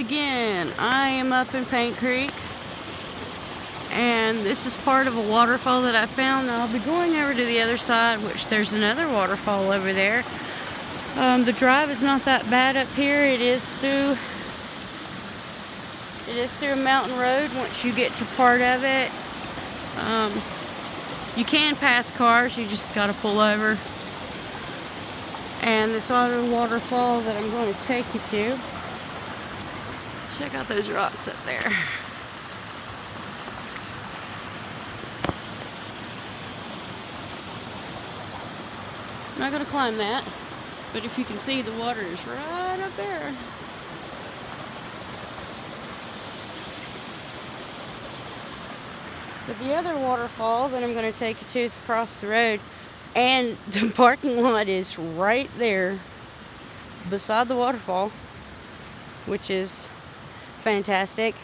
again, I am up in Paint Creek, and this is part of a waterfall that I found. Now, I'll be going over to the other side, which there's another waterfall over there. The drive is not that bad up here. It is through a mountain road once you get to part of it. You can pass cars, you just gotta pull over. And this other waterfall that I'm going to take you to, check out those rocks up there. I'm not going to climb that, but if you can see, the water is right up there. But the other waterfall that I'm going to take you to is across the road, and the parking lot is right there beside the waterfall, which is fantastic.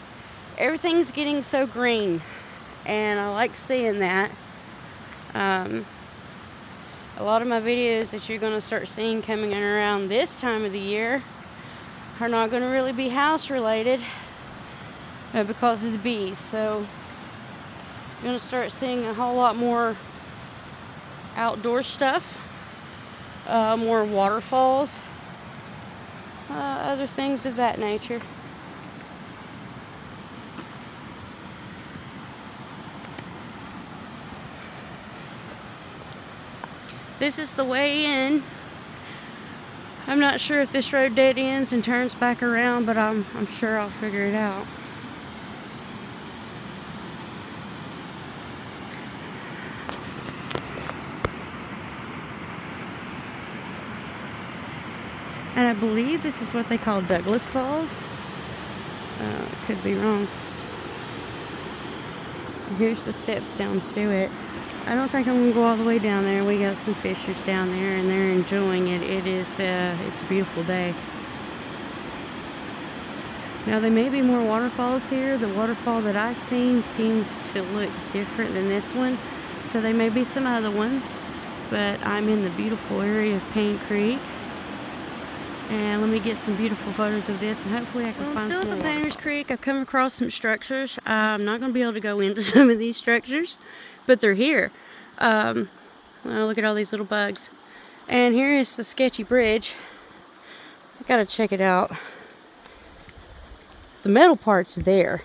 Everything's getting so green, and I like seeing that. A lot of my videos that you're going to start seeing coming in around this time of the year are not going to really be house related because of the bees. So you're going to start seeing a whole lot more outdoor stuff, more waterfalls, other things of that nature. This is the way in. I'm not sure if this road dead ends and turns back around, but I'm sure I'll figure it out. And I believe this is what they call Douglas Falls. Could be wrong. Here's the steps down to it. I don't think I'm going to go all the way down there. We got some fishers down there, and they're enjoying it. It's a beautiful day. Now, there may be more waterfalls here. The waterfall that I've seen seems to look different than this one. So there may be some other ones. But I'm in the beautiful area of Paint Creek. And let me get some beautiful photos of this, and hopefully I can find some more. I'm still at Painter's Creek. I've come across some structures. I'm not going to be able to go into some of these structures, but they're here. Look at all these little bugs. And here is the sketchy bridge. I got to check it out. The metal part's there.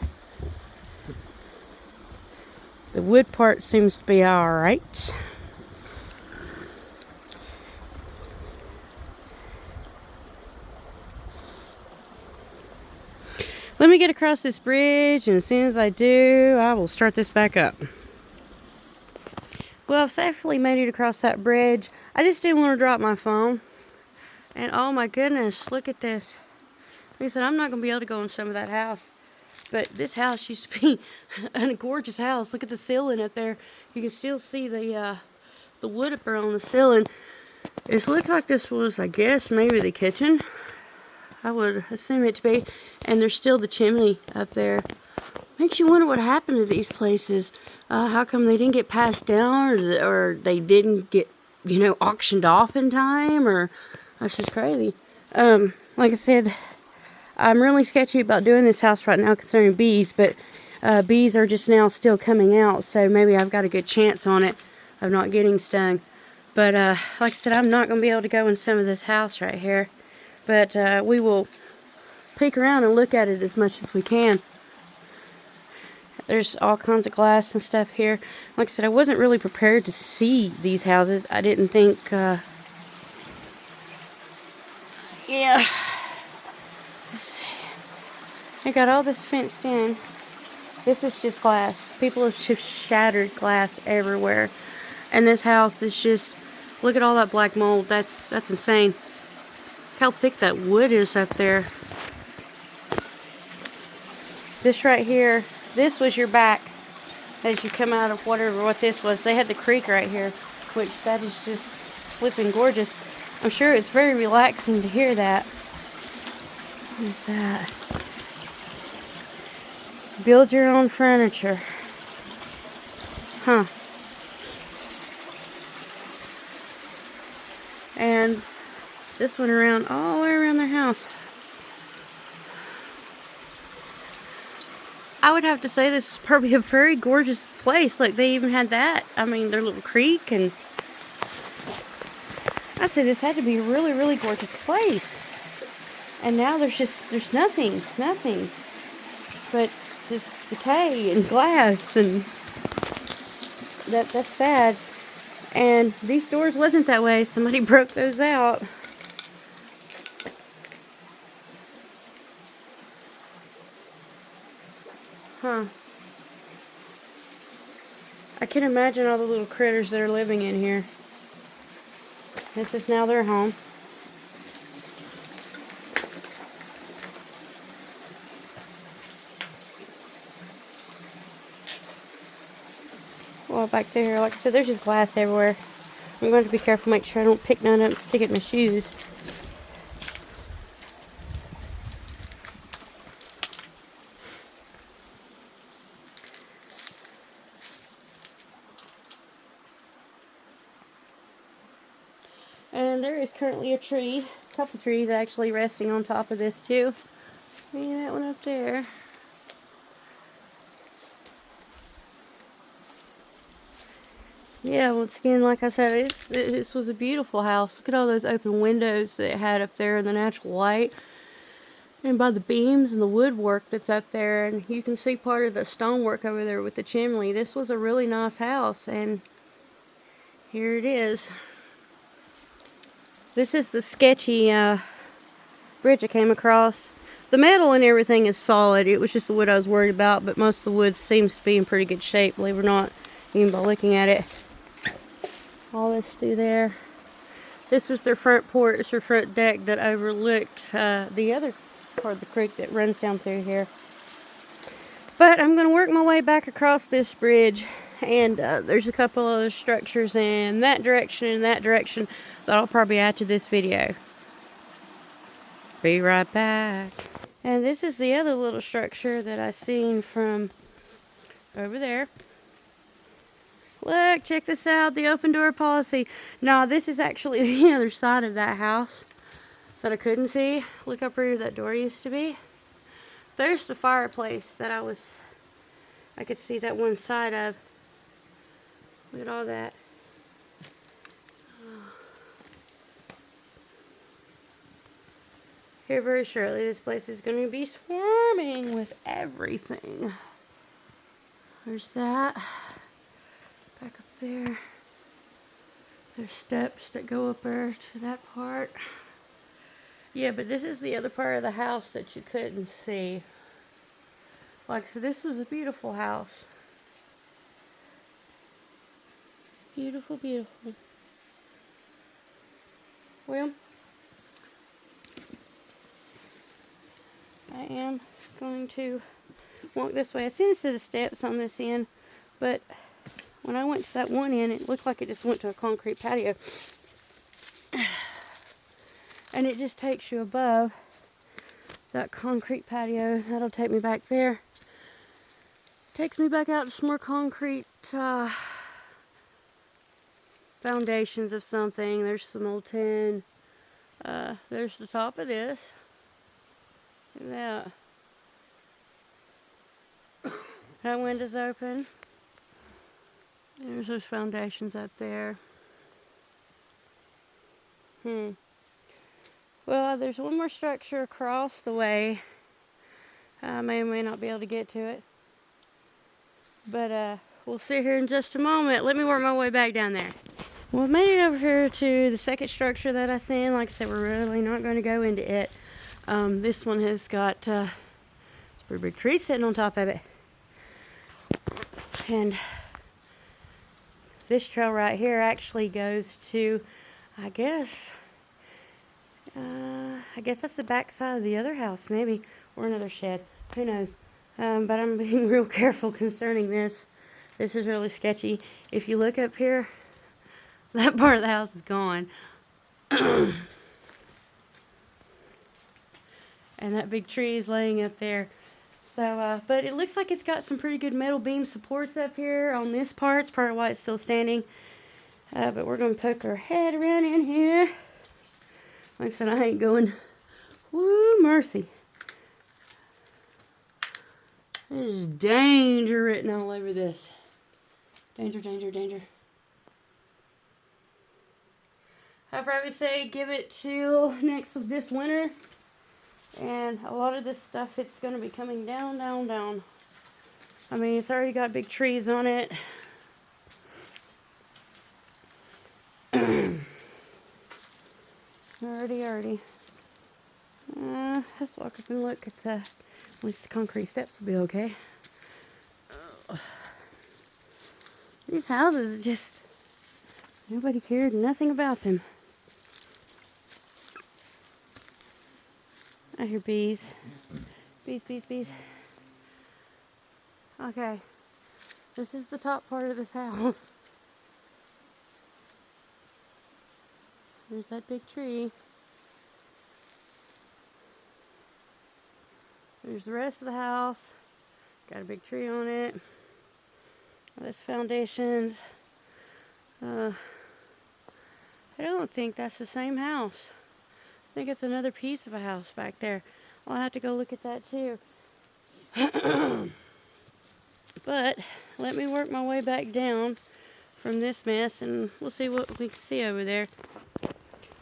The wood part seems to be alright. Let me get across this bridge, and as soon as I do, I will start this back up. Well, I've safely made it across that bridge. I just didn't want to drop my phone. And oh my goodness, look at this. Like I said, I'm not going to be able to go in some of that house. But this house used to be a gorgeous house. Look at the ceiling up there. You can still see the wood up there on the ceiling. It looks like this was, I guess, maybe the kitchen. I would assume it to be. And there's still the chimney up there. Makes you wonder what happened to these places. How come they didn't get passed down, or they didn't get, auctioned off in time, or that's just crazy. Like I said, I'm really sketchy about doing this house right now concerning bees, but bees are just now still coming out, so maybe I've got a good chance on it of not getting stung. But like I said, I'm not going to be able to go in some of this house right here. But we will peek around and look at it as much as we can. There's all kinds of glass and stuff here. Like I said, I wasn't really prepared to see these houses. I didn't think, yeah. Let's see. I got all this fenced in. This is just glass. People have just shattered glass everywhere. And this house is just, look at all that black mold. That's insane. How thick that wood is up there. This right here, this was your back as you come out of what this was. They had the creek right here, which that is just flipping gorgeous. I'm sure it's very relaxing to hear that. What is that? Build your own furniture. Huh. And this went around all the way around their house. I would have to say this is probably a very gorgeous place. Like, they even had that. I mean, their little creek, and I say this had to be a really, really gorgeous place. And now there's nothing but just decay and glass, and that's sad. And these doors wasn't that way. Somebody broke those out. Huh. I can imagine all the little critters that are living in here. This is now their home. Well, back there, like I said, there's just glass everywhere. I'm going to be careful, make sure I don't pick none up and stick it in my shoes. And there is currently a couple trees actually resting on top of this too. See that one up there? Yeah, once again, like I said, this was a beautiful house. Look at all those open windows that it had up there in the natural light. And by the beams and the woodwork that's up there. And you can see part of the stonework over there with the chimney. This was a really nice house. And here it is. This is the sketchy bridge I came across. The metal and everything is solid. It was just the wood I was worried about. But most of the wood seems to be in pretty good shape, believe it or not, even by looking at it. All this through there. This was their front porch, their front deck that overlooked the other part of the creek that runs down through here. But I'm going to work my way back across this bridge, and there's a couple other structures in that direction and that direction that I'll probably add to this video. Be right back. And this is the other little structure that I seen from over there. Look, check this out, the open door policy. No, this is actually the other side of that house that I couldn't see. Look up where that door used to be. There's the fireplace that I could see that one side of. Look at all that. Here very shortly, this place is going to be swarming with everything. There's that. Back up there. There's steps that go up there to that part. Yeah, but this is the other part of the house that you couldn't see. Like I said, this was a beautiful house. Beautiful, beautiful. Well, I am going to walk this way. I seen a set of steps on this end, but when I went to that one end, it looked like it just went to a concrete patio. And it just takes you above that concrete patio. That'll take me back there. Takes me back out to some more concrete foundations of something. There's some old tin. There's the top of this. Look at that. That window's open. There's those foundations up there. Well, there's one more structure across the way. I may or may not be able to get to it. But we'll see here in just a moment. Let me work my way back down there. Well, I made it over here to the second structure that I seen. Like I said, we're really not going to go into it. This one has got it's a pretty big tree sitting on top of it. And this trail right here actually goes to, I guess that's the back side of the other house, maybe, or another shed. Who knows? But I'm being real careful concerning this. This is really sketchy. If you look up here, that part of the house is gone. And that big tree is laying up there. So, but it looks like it's got some pretty good metal beam supports up here on this part. It's part of why it's still standing. But we're going to poke our head around in here. Like I said, I ain't going, woo, mercy. There's danger written all over this. Danger, danger, danger. I'd probably say give it till this winter. And a lot of this stuff, it's going to be coming down, down, down. I mean, it's already got big trees on it. Already. Let's walk up and look at at least the concrete steps will be okay. These houses, just, nobody cared nothing about them. I hear bees. Bees. Okay. This is the top part of this house. There's that big tree. There's the rest of the house. Got a big tree on it. This foundations. I don't think that's the same house. I think it's another piece of a house back there. I'll have to go look at that too. But let me work my way back down from this mess and we'll see what we can see over there.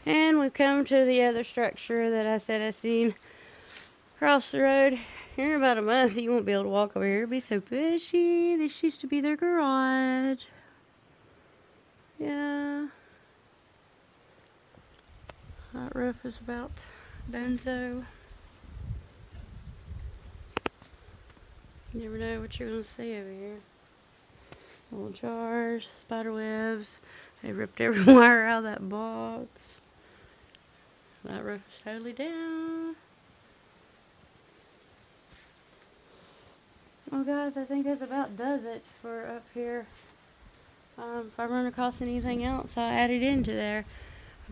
And we've come to the other structure that I said I seen across the road. Here in about a month you won't be able to walk over here. It'll be so bushy. This used to be their garage. Yeah. That roof is about donezo. You never know what you're going to see over here. Little jars, spider webs. They ripped every wire out of that box. That roof is totally down. Well guys, I think that about does it for up here. If I run across anything else, I'll add it into there.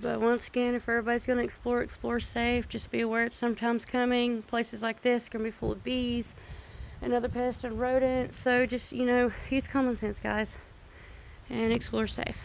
But once again, if everybody's going to explore safe. Just be aware it's sometimes coming. Places like this are going to be full of bees and other pests and rodents. So just, use common sense, guys. And explore safe.